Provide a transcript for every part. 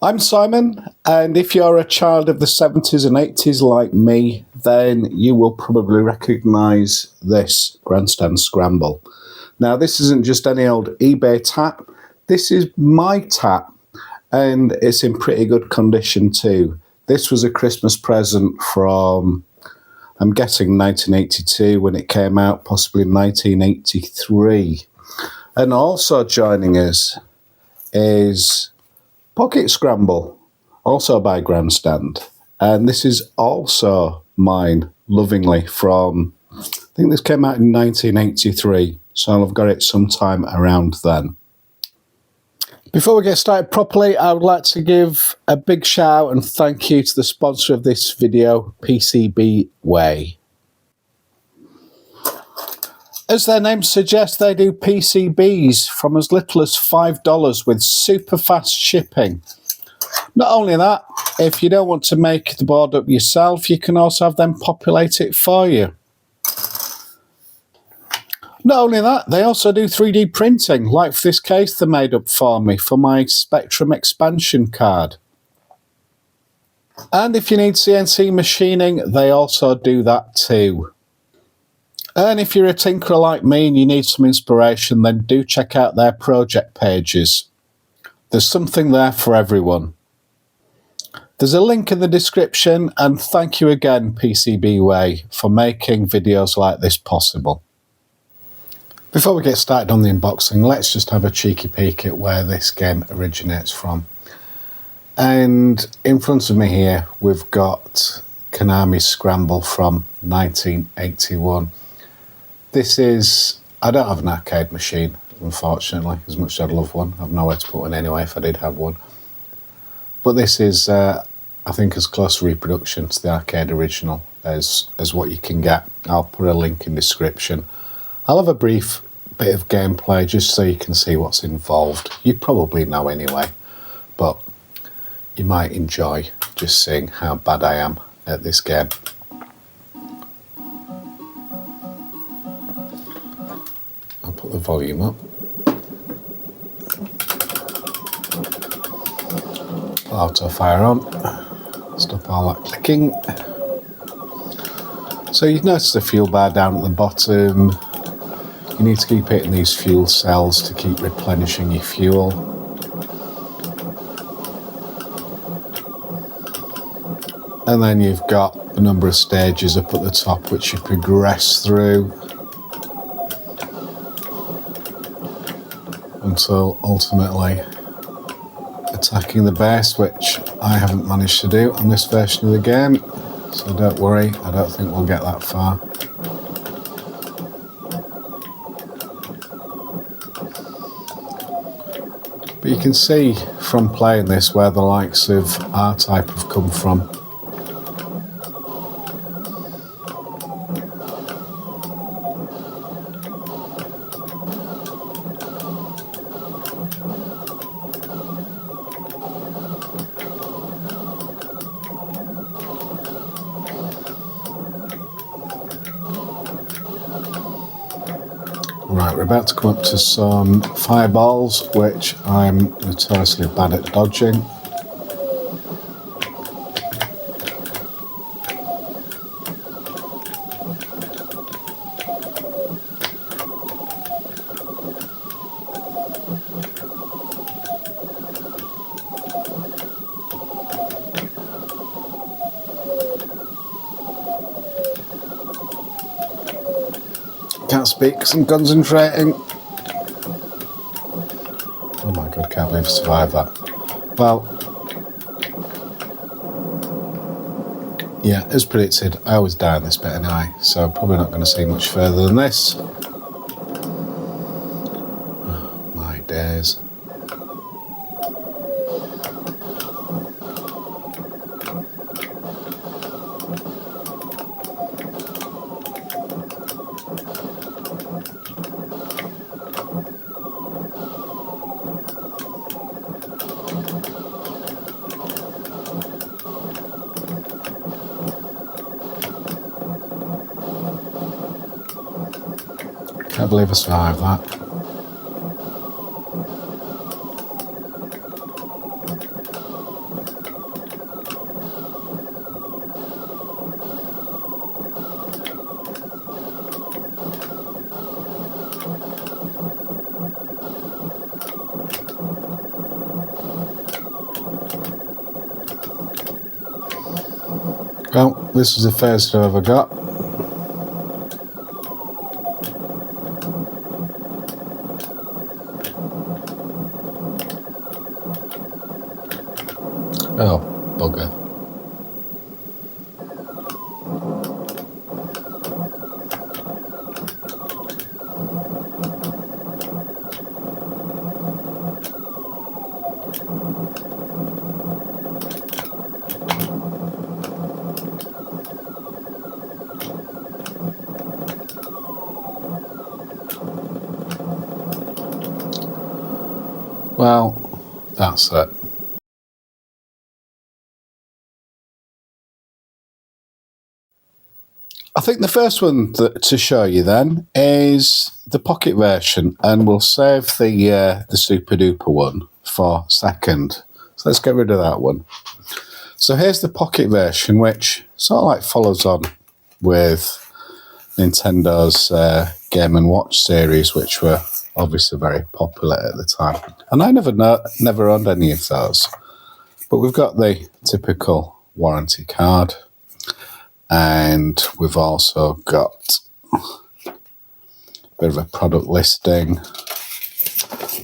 I'm Simon, and if you're a child of the 70s and 80s like me, then you will probably recognise this Grandstand Scramble. Now, this isn't just any old eBay tap, this is my tap, and it's in pretty good condition too. This was a Christmas present from, I'm guessing 1982 when it came out, possibly 1983. And also joining us is Pocket Scramble, also by Grandstand. And this is also mine, lovingly, from, I think this came out in 1983, so I've got it sometime around then. Before we get started properly, I would like to give a big shout out and thank you to the sponsor of this video, PCB Way. As their name suggests, they do PCBs from as little as $5 with super fast shipping. Not only that, if you don't want to make the board up yourself, you can also have them populate it for you. Not only that, they also do 3D printing, like for this case they made up for me for my Spectrum expansion card. And if you need CNC machining, they also do that too. And if you're a tinkerer like me and you need some inspiration, then do check out their project pages. There's something there for everyone. There's a link in the description, and thank you again, PCB Way, for making videos like this possible. Before we get started on the unboxing, let's just have a cheeky peek at where this game originates from. And in front of me here, we've got Konami's Scramble from 1981. This is, I don't have an arcade machine, unfortunately, as much as I'd love one. I've nowhere to put one anyway if I did have one. But this is, I think, as close a reproduction to the arcade original as what you can get. I'll put a link in the description. I'll have a brief bit of gameplay just so you can see what's involved. You probably know anyway, but you might enjoy just seeing how bad I am at this game. I'll put the volume up. Auto fire on. Stop all that clicking. So you've noticed the fuel bar down at the bottom. You need to keep hitting these fuel cells to keep replenishing your fuel. And then you've got a number of stages up at the top which you progress through until ultimately attacking the base, which I haven't managed to do on this version of the game, so don't worry, I don't think we'll get that far. But you can see from playing this where the likes of R-Type have come from. Right, we're about to come up to some fireballs, which I'm notoriously bad at dodging. Can't speak because I'm concentrating. Oh my god, can't believe I survived that. Well, yeah, as predicted, I always die in this bit anyway, so probably not going to see much further than this. Oh, my days. Can't believe I survived that. this is the first I've ever got. Oh, bugger. Well, that's it. I think the first one to show you then is the pocket version, and we'll save the super duper one for second. So let's get rid of that one. So here's the pocket version, which sort of like follows on with Nintendo's Game & Watch series, which were obviously very popular at the time. And I never owned any of those. But we've got the typical warranty card. And we've also got a bit of a product listing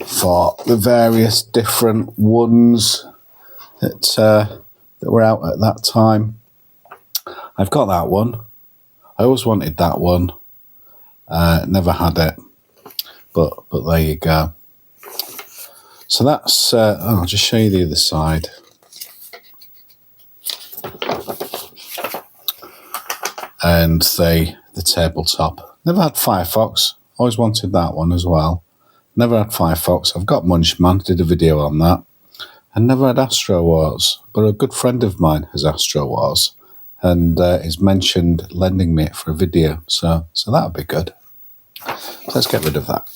for the various different ones that were out at that time. I've got that one. I always wanted that one. Never had it, but there you go. So that's. I'll just show you the other side. And the tabletop. Never had Firefox. Always wanted that one as well. Never had Firefox. I've got Munchman. Did a video on that. And never had Astro Wars. But a good friend of mine has Astro Wars, and is mentioned lending me it for a video. So that would be good. So let's get rid of that.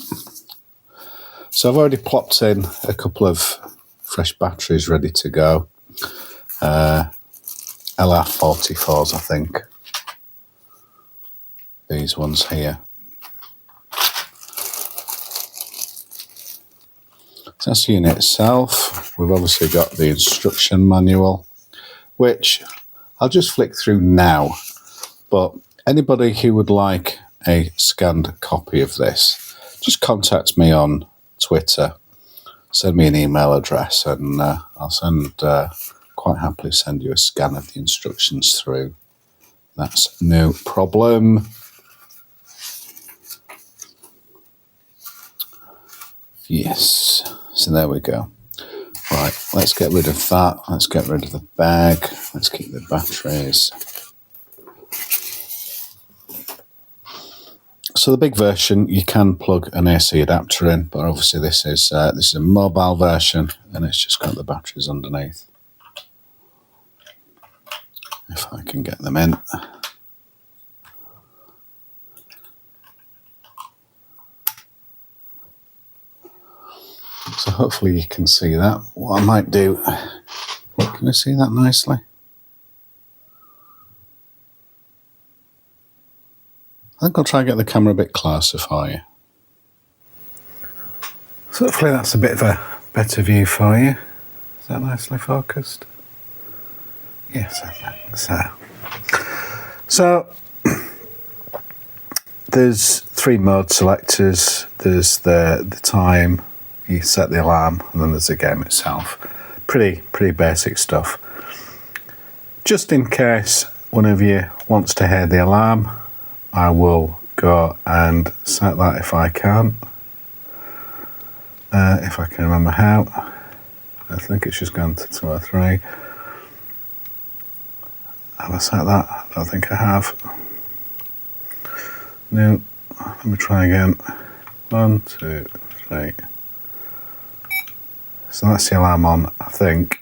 So I've already plopped in a couple of fresh batteries ready to go. LR44s, I think. These ones here. So that's the unit itself. We've obviously got the instruction manual, which I'll just flick through now. But anybody who would like a scanned copy of this, just contact me on Twitter. Send me an email address, and I'll quite happily send you a scan of the instructions through. That's no problem. Yes, so there we go. Right, let's get rid of that. Let's get rid of the bag. Let's keep the batteries. So the big version, you can plug an AC adapter in, but obviously this is a mobile version, and it's just got the batteries underneath. If I can get them in. So hopefully you can see that. What I might do, can you see that nicely? I think I'll try and get the camera a bit closer for you. So hopefully that's a bit of a better view for you. Is that nicely focused? Yes, I think so. So there's 3 mode selectors. There's the time, you set the alarm, and then there's the game itself. Pretty basic stuff. Just in case one of you wants to hear the alarm, I will go and set that if I can. If I can remember how. I think it's just gone to 2 or 3. Have I set that? I don't think I have. No, let me try again. 1, 2, 3. So that's the alarm on, I think.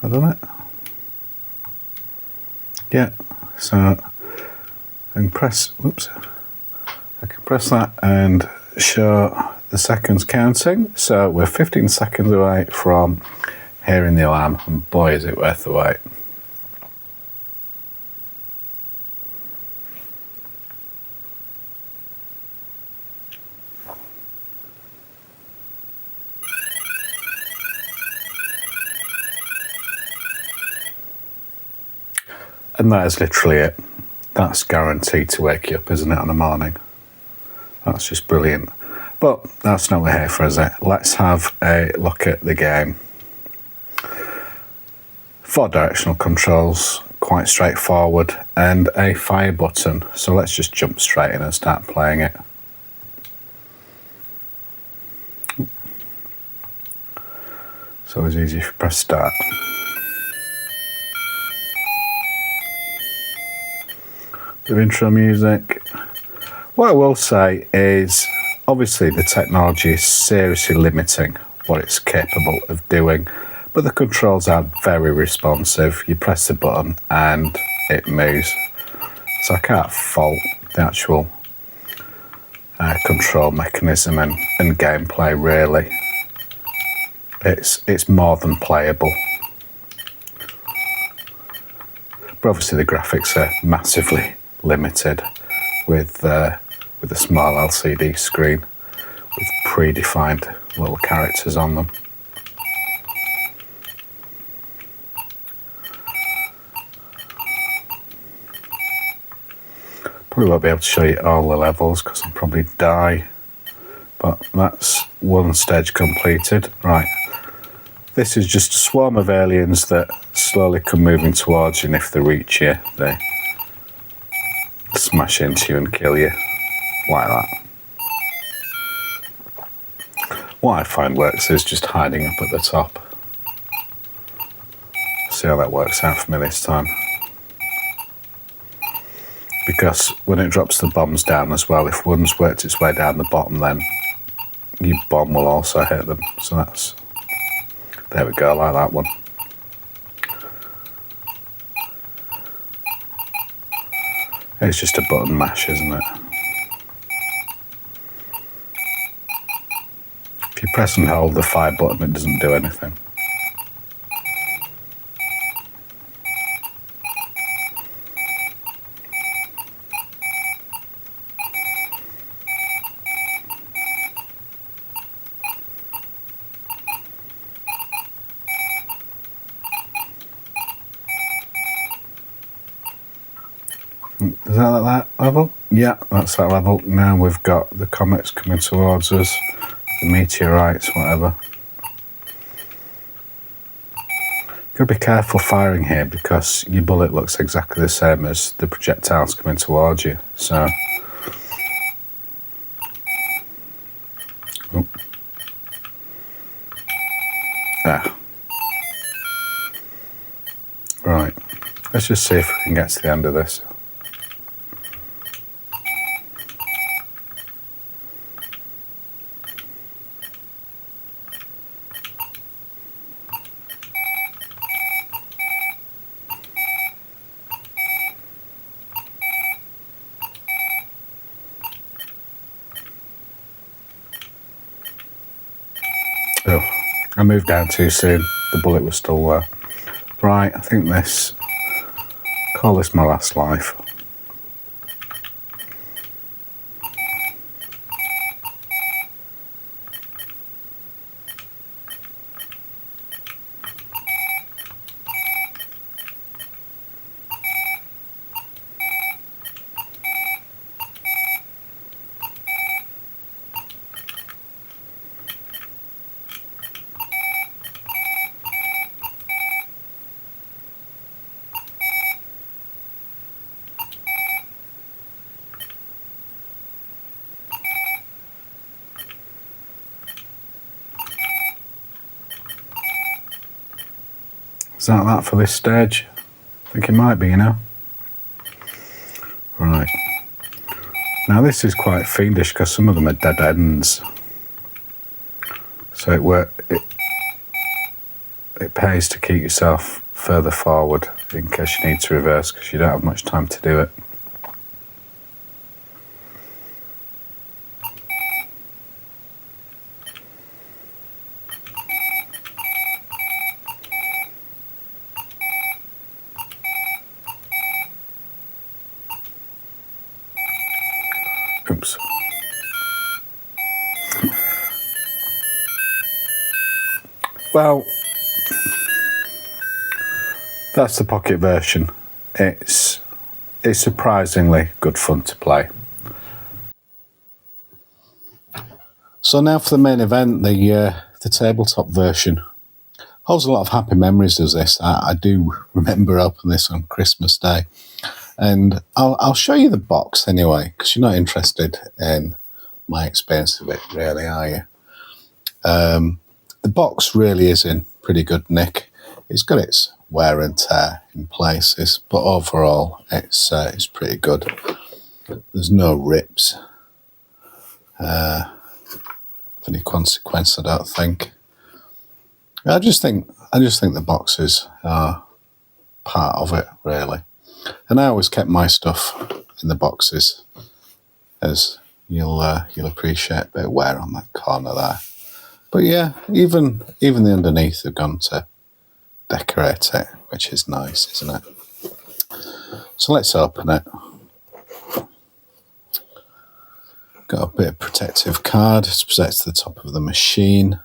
Have I done it? Yeah, so I can press, I can press that and show the seconds counting. So we're 15 seconds away from hearing the alarm, and boy is it worth the wait. And that is literally it. That's guaranteed to wake you up, isn't it, on a morning? That's just brilliant. But that's not what we're here for, is it? Let's have a look at the game. 4 directional controls, quite straightforward, and a fire button. So let's just jump straight in and start playing it. It's always easy if you press start. Bit of intro music. What I will say is, obviously the technology is seriously limiting what it's capable of doing, but the controls are very responsive. You press the button and it moves. So I can't fault the actual control mechanism and gameplay, really. It's more than playable. But obviously the graphics are massively limited with a small LCD screen with predefined little characters on them. Probably won't be able to show you all the levels because I'll probably die, but that's one stage completed. Right, this is just a swarm of aliens that slowly come moving towards you, and if they reach you, they smash into you and kill you, like that. What I find works is just hiding up at the top. See how that works out for me this time. Because when it drops the bombs down as well, if one's worked its way down the bottom, then your bomb will also hit them. So that's, there we go, like that one. It's just a button mash, isn't it? If you press and hold the fire button, it doesn't do anything. Is that level? Yeah, that's that level. Now we've got the comets coming towards us, the meteorites, whatever. You've got to be careful firing here because your bullet looks exactly the same as the projectiles coming towards you. So, oh. Ah. Right, let's just see if we can get to the end of this. Oh, I moved down too soon. The bullet was still there. Right, I think call this my last life. Is that for this stage? I think it might be, you know. Right. Now this is quite fiendish because some of them are dead ends. So it pays to keep yourself further forward in case you need to reverse because you don't have much time to do it. Oops. Well, that's the pocket version. it's surprisingly good fun to play. So now for the main event, the tabletop version. Holds a lot of happy memories of this. I do remember opening this on Christmas Day. And I'll show you the box anyway, because you're not interested in my experience of it, really, are you? The box really is in pretty good nick. It's got its wear and tear in places, but overall it's pretty good. There's no rips of any consequence, I don't think. I just think the boxes are part of it, really. And I always kept my stuff in the boxes, as you'll appreciate a bit of wear on that corner there. But yeah, even the underneath have gone to decorate it, which is nice, isn't it? So let's open it. Got a bit of protective card to protect the top of the machine.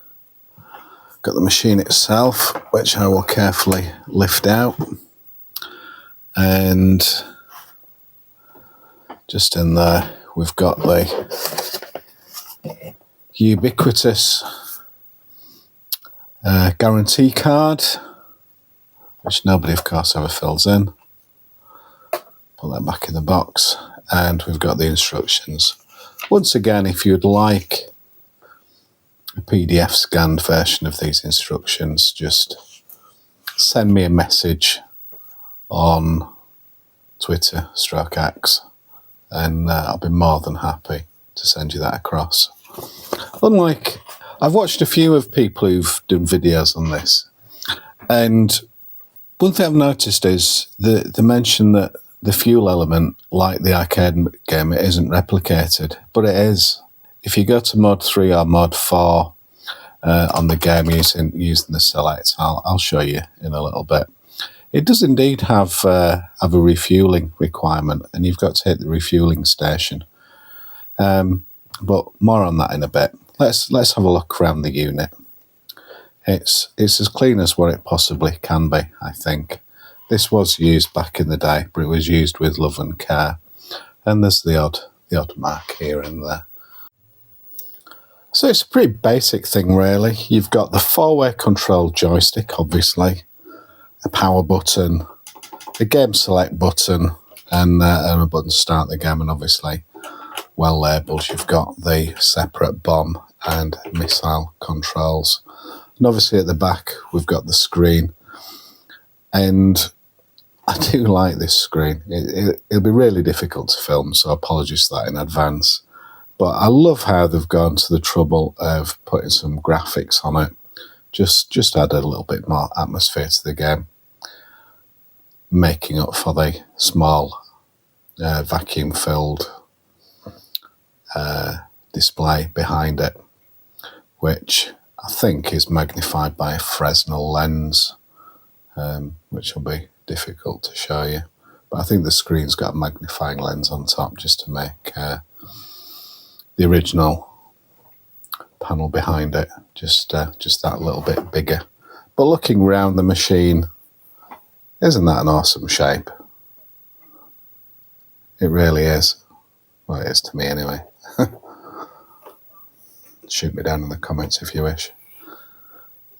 Got the machine itself, which I will carefully lift out. And just in there, we've got the ubiquitous guarantee card, which nobody, of course, ever fills in. Put that back in the box. And we've got the instructions. Once again, if you'd like a PDF scanned version of these instructions, just send me a message on Twitter /X, and I'll be more than happy to send you that across. Unlike, I've watched a few of people who've done videos on this, and one thing I've noticed is the mention that the fuel element, like the arcade game, it isn't replicated, but it is. If you go to mode 3 or mode 4 on the game using the select, I'll show you in a little bit. It does indeed have a refueling requirement, and you've got to hit the refueling station. But more on that in a bit. Let's have a look around the unit. It's as clean as what it possibly can be, I think. This was used back in the day, but it was used with love and care. And there's the odd mark here and there. So it's a pretty basic thing, really. You've got the 4-way control joystick, obviously, a power button, a game select button, and a button to start the game, and obviously, well labelled, you've got the separate bomb and missile controls. And obviously at the back, we've got the screen. And I do like this screen. It'll be really difficult to film, so apologies for that in advance. But I love how they've gone to the trouble of putting some graphics on it. Just add a little bit more atmosphere to the game, making up for the small vacuum-filled display behind it, which I think is magnified by a Fresnel lens, which will be difficult to show you. But I think the screen's got a magnifying lens on top just to make the original panel behind it just that little bit bigger. But looking around the machine, isn't that an awesome shape? It really is. Well, it is to me anyway. Shoot me down in the comments if you wish.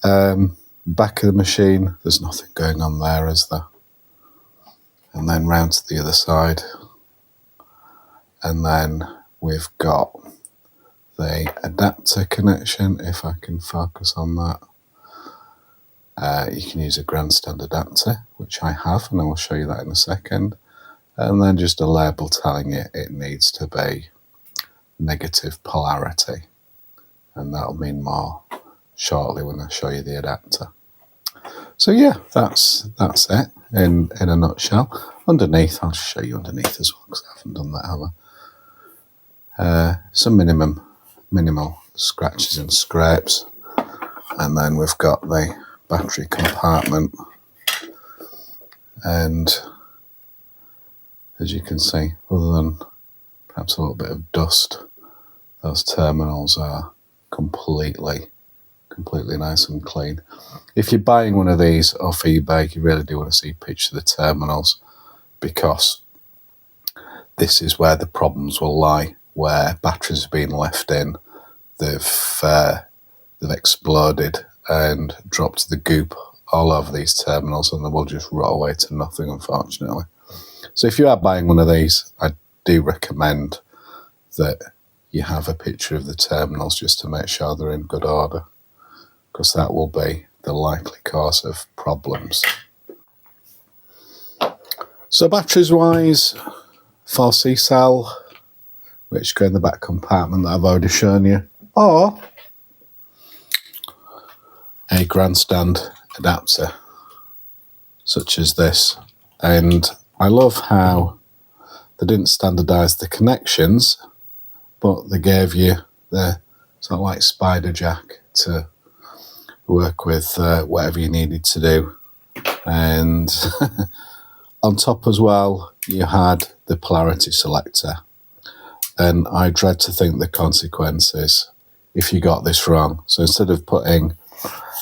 Back of the machine, there's nothing going on there, is there? And then round to the other side. And then we've got the adapter connection, if I can focus on that. You can use a Grandstand adapter, which I have, and I will show you that in a second. And then just a label telling you it needs to be negative polarity. And that'll mean more shortly when I show you the adapter. So yeah, that's it in a nutshell. Underneath, I'll just show you underneath as well, because I haven't done that, have I? Some minimal scratches and scrapes. And then we've got the battery compartment. And as you can see, other than perhaps a little bit of dust, those terminals are completely nice and clean. If you're buying one of these off eBay, you really do want to see a picture of the terminals, because this is where the problems will lie, where batteries have been left in, they've exploded and dropped the goop all over these terminals, and they will just rot away to nothing, unfortunately. So if you are buying one of these, I do recommend that you have a picture of the terminals just to make sure they're in good order, because that will be the likely cause of problems. So batteries wise, 4C cell, which go in the back compartment that I've already shown you, or a Grandstand adapter such as this. And I love how they didn't standardise the connections, but they gave you the sort of like spider jack to work with whatever you needed to do. And on top as well, you had the polarity selector. And I dread to think the consequences if you got this wrong. So instead of putting,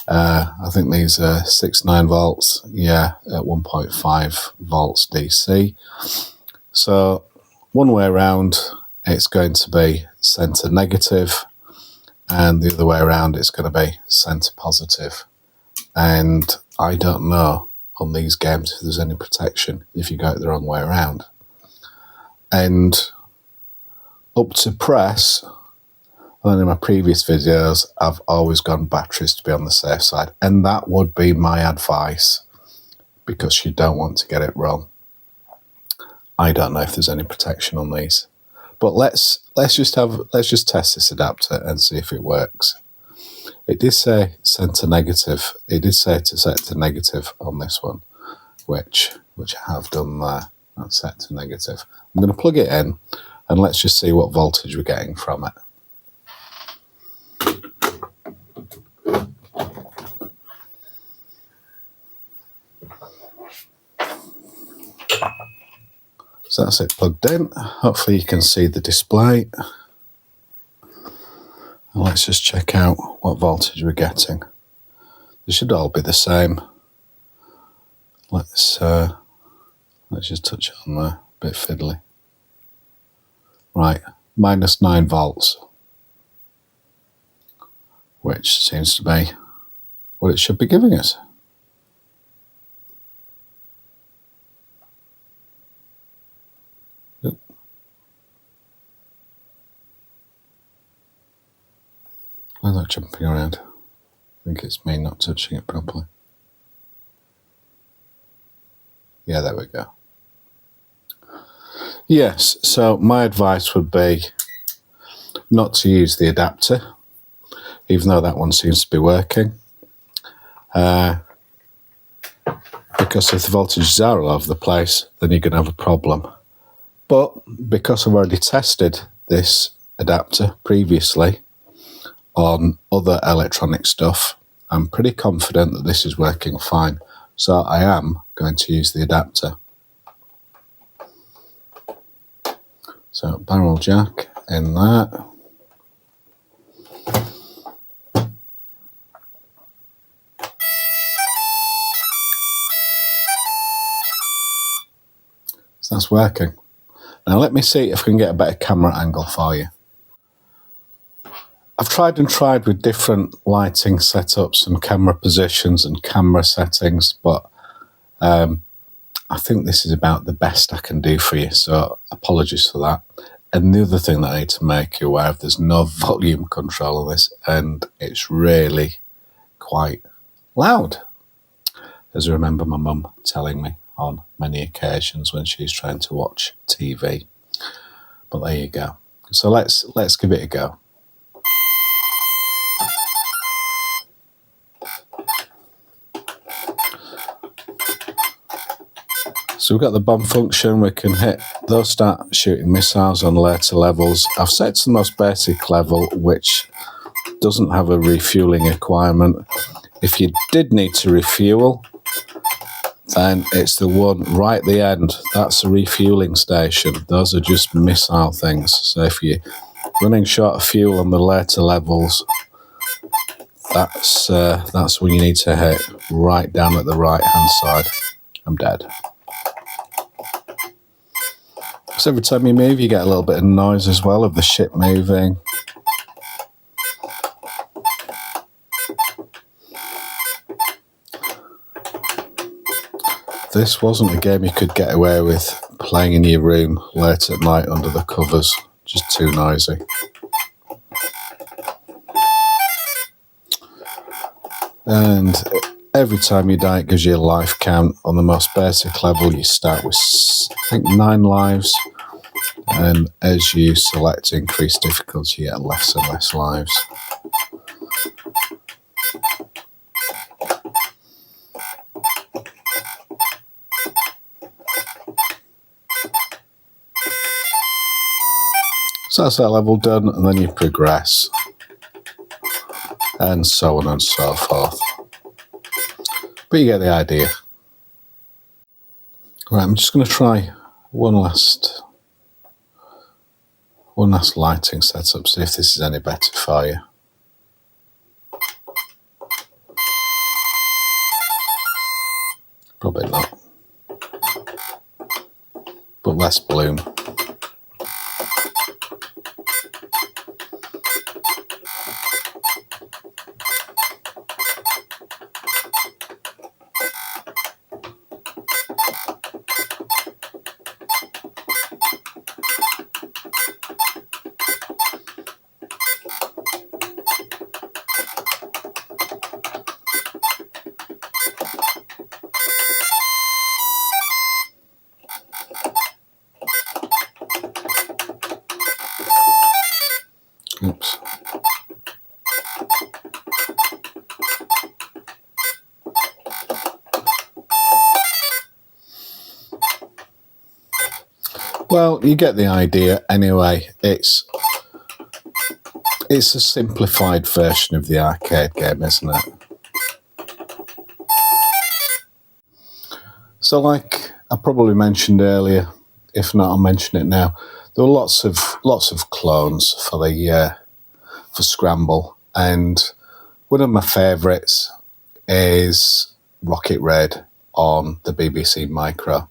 I think these are 6-9 volts, yeah, at 1.5 volts DC. So one way around, it's going to be centre negative, and the other way around, it's going to be centre positive. And I don't know on these games if there's any protection if you go it the wrong way around. And up to press, and in my previous videos, I've always gone batteries to be on the safe side, and that would be my advice, because you don't want to get it wrong. I don't know if there's any protection on these, but let's just test this adapter and see if it works. It did say centre negative. It did say to set to negative on this one, which I have done there. That's set to negative. I'm going to plug it in, and let's just see what voltage we're getting from it. So that's it plugged in. Hopefully you can see the display. And let's just check out what voltage we're getting. They should all be the same. Let's just touch it on there, a bit fiddly. Right, -9 volts, which seems to be what it should be giving us. Why is that jumping around? I think it's me not touching it properly. Yeah, there we go. Yes, so my advice would be not to use the adapter, even though that one seems to be working. Because if the voltages are all over the place, then you're going to have a problem. But because I've already tested this adapter previously on other electronic stuff, I'm pretty confident that this is working fine. So I am going to use the adapter. So barrel jack in there. So that's working. Now let me see if I can get a better camera angle for you. I've tried with different lighting setups and camera positions and camera settings, but I think this is about the best I can do for you, so apologies for that. And the other thing that I need to make you aware of, there's no volume control on this, and it's really quite loud, as I remember my mum telling me on many occasions when she's trying to watch TV. But there you go. So let's give it a go. So we've got the bomb function, we can hit those, start shooting missiles on later levels. I've set to the most basic level, which doesn't have a refueling requirement. If you did need to refuel, then it's the one right at the end. That's a refueling station. Those are just missile things. So if you're running short of fuel on the later levels, that's when you need to hit right down at the right hand side. I'm dead. So every time you move, you get a little bit of noise as well of the ship moving. This wasn't a game you could get away with playing in your room late at night under the covers. Just too noisy. And every time you die, it gives you a life count. On the most basic level, you start with, I think, 9 lives. And as you select increased difficulty, you get less and less lives. So that's that level done, and then you progress. And so on and so forth. But you get the idea. Right, I'm just going to try one last lighting setup, see if this is any better for you. Probably not. But less bloom. Oops. Well, you get the idea anyway. It's a simplified version of the arcade game, isn't it? So like I probably mentioned earlier, if not I'll mention it now, there were lots of clones for Scramble, and one of my favourites is Rocket Raid on the BBC Micro.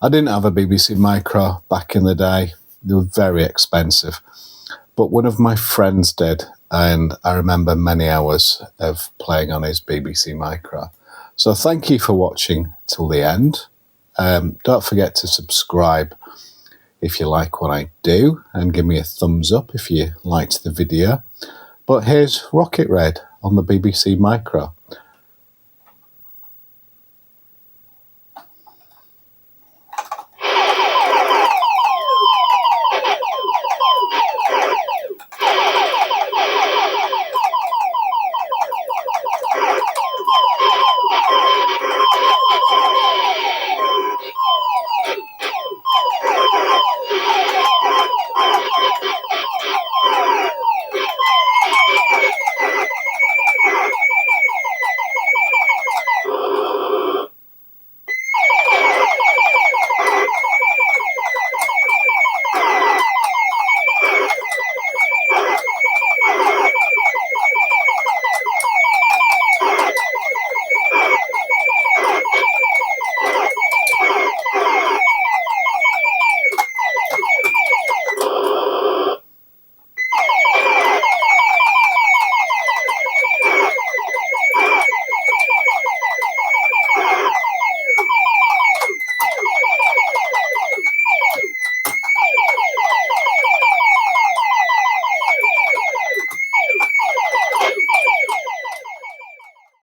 I didn't have a BBC Micro back in the day. They were very expensive. But one of my friends did, and I remember many hours of playing on his BBC Micro. So thank you for watching till the end. Don't forget to subscribe if you like what I do, and give me a thumbs up if you liked the video. But here's Rocket Raid on the BBC Micro.